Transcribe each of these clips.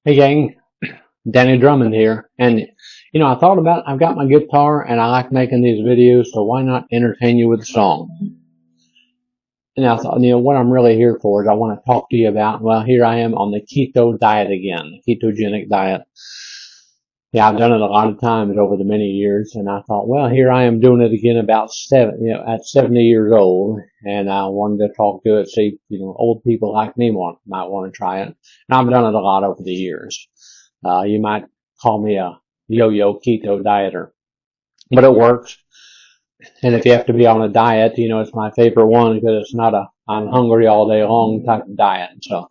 Hey gang, Danny Drummond here. And I thought about I've got my guitar and I like making these videos, so why not entertain you with a song? And I thought, what I'm really here for is I want to talk to you about, well, here I am on the keto diet again, the ketogenic diet. Yeah, I've done it a lot of times over the many years, and I thought, well, here I am doing it again at 70 years old, and I wanted to talk to it, see, old people like me might want to try it. And I've done it a lot over the years. You might call me a yo-yo keto dieter, but it works. And if you have to be on a diet, it's my favorite one because it's not I'm hungry all day long type of diet. So,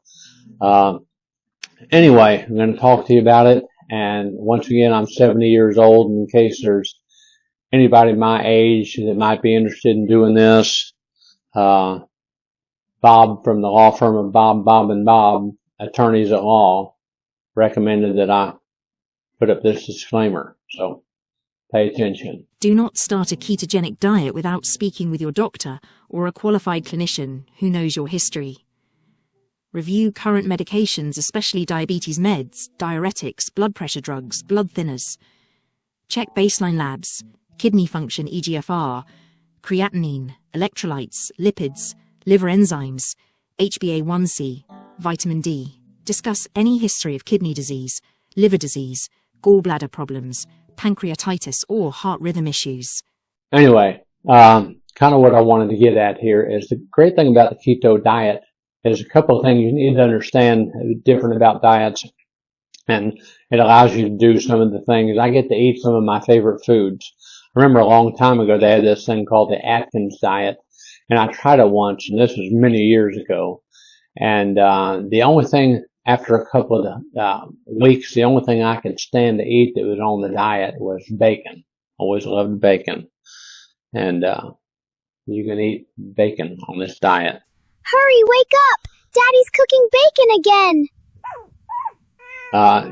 anyway, I'm going to talk to you about it. And once again, I'm 70 years old. In case there's anybody my age that might be interested in doing this, Bob from the law firm of Bob and Bob, attorneys at law, recommended that I put up this disclaimer. So pay attention. Do not start a ketogenic diet without speaking with your doctor or a qualified clinician who knows your history. Review current medications, especially diabetes meds, diuretics, blood pressure drugs, blood thinners. Check baseline labs, kidney function (eGFR), creatinine, electrolytes, lipids, liver enzymes, HbA1c, vitamin D. Discuss any history of kidney disease, liver disease, gallbladder problems, pancreatitis, or heart rhythm issues. Anyway, kind of what I wanted to get at here is the great thing about the keto diet. There's a couple of things you need to understand different about diets, and it allows you to do some of the things. I get to eat some of my favorite foods. I remember a long time ago they had this thing called the Atkins diet, and I tried it once, and this was many years ago. And the only thing after a couple of weeks, the only thing I could stand to eat that was on the diet was bacon. Always loved bacon, and you can eat bacon on this diet. Hurry, wake up! Daddy's cooking bacon again!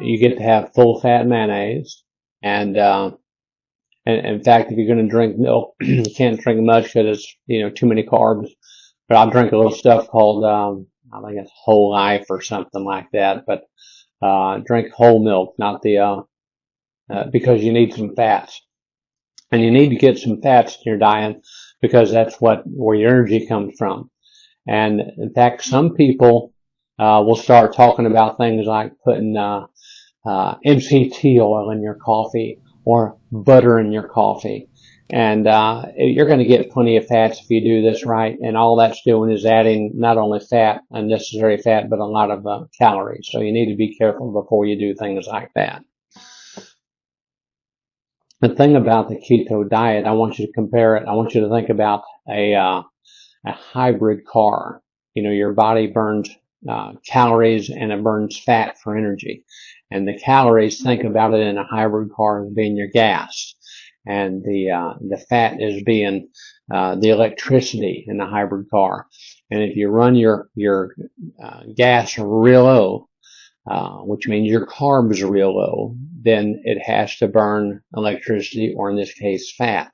You get to have full-fat mayonnaise, and in fact, if you're going to drink milk, you can't drink much because it's, too many carbs. But I'll drink a little stuff called, I think it's Whole Life or something like that. But drink whole milk, not the because you need some fats. And you need to get some fats in your diet because that's where your energy comes from. And in fact, some people will start talking about things like putting MCT oil in your coffee or butter in your coffee. And you're going to get plenty of fats if you do this right. And all that's doing is adding not only fat, unnecessary fat, but a lot of calories. So you need to be careful before you do things like that. The thing about the keto diet, I want you to compare it. I want you to think about a hybrid car. Your body burns calories and it burns fat for energy. And the calories, think about it in a hybrid car as being your gas. And the fat is being the electricity in the hybrid car. And if you run your gas real low, which means your carbs are real low, then it has to burn electricity, or in this case, fat.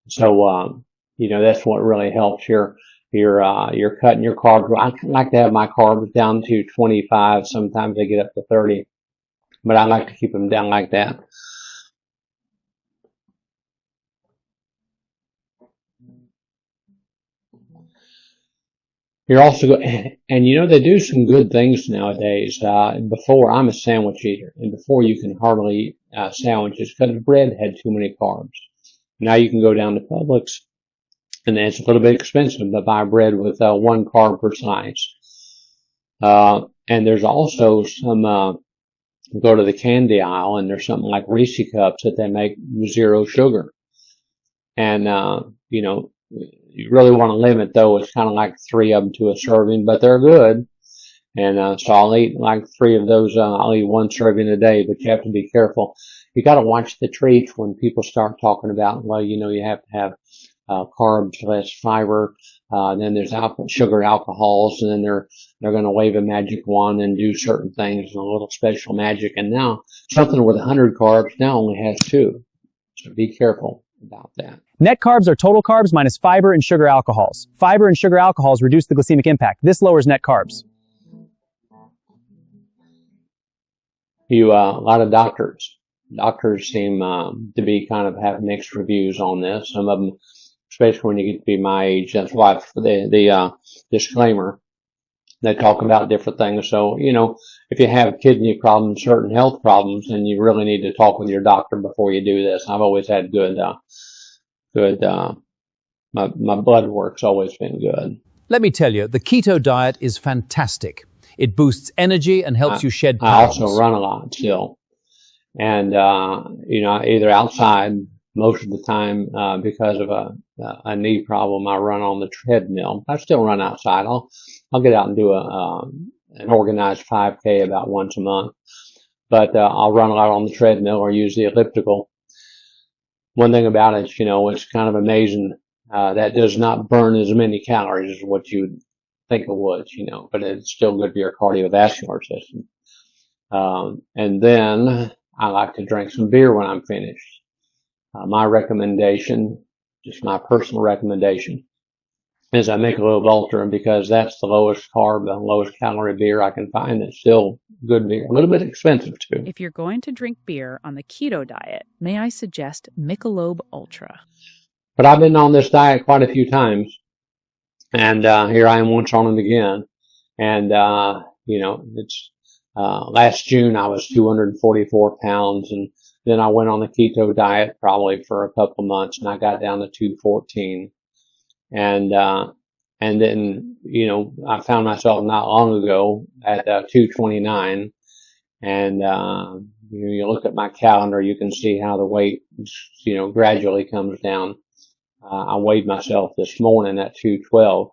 So that's what really helps you're cutting your carbs. I like to have my carbs down to 25. Sometimes they get up to 30, but I like to keep them down like that. You're also and they do some good things nowadays. Before, I'm a sandwich eater, and before you can hardly eat sandwiches because bread had too many carbs. Now you can go down to Publix, and it's a little bit expensive to buy bread with 1 carb per slice. And there's also some, go to the candy aisle, and there's something like Reese cups that they make 0 sugar. And, you really want to limit though. It's kind of like 3 of them to a serving, but they're good. And so I'll eat like 3 of those. I'll eat 1 serving a day, but you have to be careful. You got to watch the treats when people start talking about, well, you have to have carbs, less fiber. Then there's sugar alcohols, and then they're going to wave a magic wand and do certain things and a little special magic. And now something with 100 carbs now only has 2. So be careful about that. Net carbs are total carbs minus fiber and sugar alcohols. Fiber and sugar alcohols reduce the glycemic impact. This lowers net carbs. a lot of doctors seem to be kind of have mixed reviews on this. Some of them, especially when you get to be my age, that's why the disclaimer. They talk about different things. So, if you have kidney problems, certain health problems, then you really need to talk with your doctor before you do this. I've always had my blood work's always been good. Let me tell you, the keto diet is fantastic. It boosts energy and helps you shed I pounds. also run a lot still. And, either outside most of the time, because of a knee problem, I run on the treadmill. I still run outside. I'll get out and do an organized 5K about once a month. But, I'll run a lot on the treadmill or use the elliptical. One thing about it, it's kind of amazing, that does not burn as many calories as what you'd think it would, but it's still good for your cardiovascular system. And then I like to drink some beer when I'm finished. My recommendation, just my personal recommendation, is I make a little Ultra because that's the lowest carb, the lowest calorie beer I can find. It's still good beer, a little bit expensive too. If you're going to drink beer on the keto diet, may I suggest Michelob Ultra? But I've been on this diet quite a few times, and here I am once on it again. And it's last June I was 244 pounds, and then I went on the keto diet probably for a couple of months, and I got down to 214. And then, I found myself not long ago at 229. And, you look at my calendar, you can see how the weight, gradually comes down. I weighed myself this morning at 212.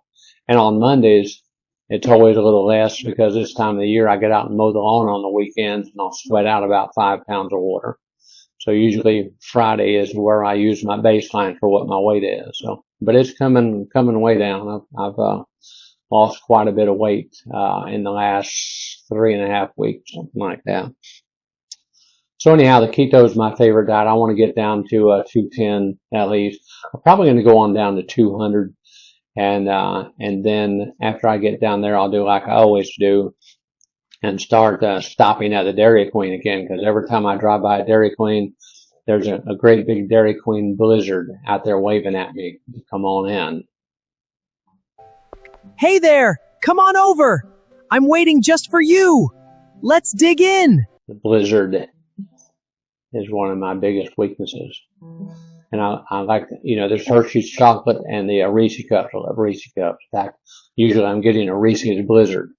And on Mondays, it's always a little less because this time of the year I get out and mow the lawn on the weekends and I'll sweat out about 5 pounds of water. So usually Friday is where I use my baseline for what my weight is. So, but it's coming way down. I've lost quite a bit of weight, in the last 3.5 weeks, something like that. So anyhow, the keto is my favorite diet. I want to get down to 210 at least. I'm probably going to go on down to 200. And then after I get down there, I'll do like I always do and start stopping at the Dairy Queen again, because every time I drive by a Dairy Queen, there's a great big Dairy Queen blizzard out there waving at me to come on in. Hey there! Come on over! I'm waiting just for you! Let's dig in! The blizzard is one of my biggest weaknesses. And I like, there's Hershey's chocolate and the Reese cups. I love Reese cups. In fact, usually I'm getting a Reese's Blizzard.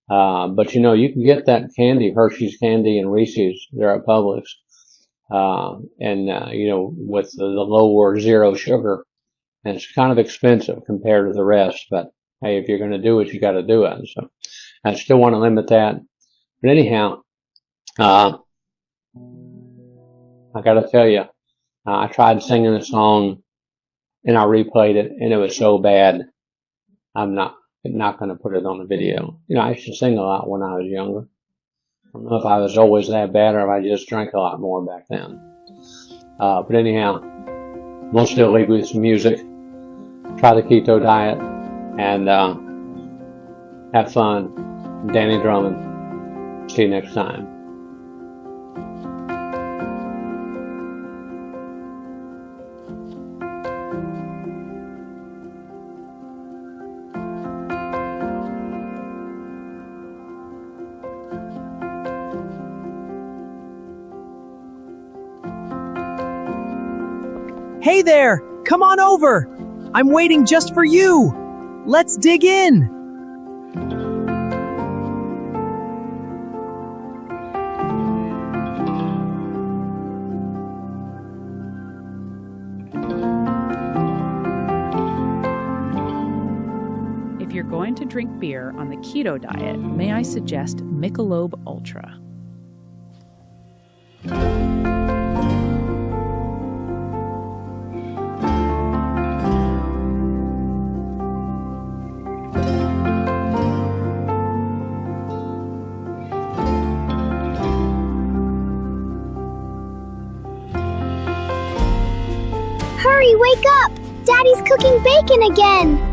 But you can get that candy, Hershey's candy and Reese's, they're at Publix. With the lower zero sugar. And it's kind of expensive compared to the rest. But hey, if you're going to do it, you got to do it. So I still want to limit that. But anyhow, I got to tell you, I tried singing a song and I replayed it and it was so bad. I'm not going to put it on the video. I used to sing a lot when I was younger. I don't know if I was always that bad or if I just drank a lot more back then. But anyhow, we'll still leave with some music. Try the keto diet and have fun. Danny Drummond. See you next time. Hey there! Come on over! I'm waiting just for you! Let's dig in! If you're going to drink beer on the keto diet, may I suggest Michelob Ultra? Hurry, wake up! Daddy's cooking bacon again!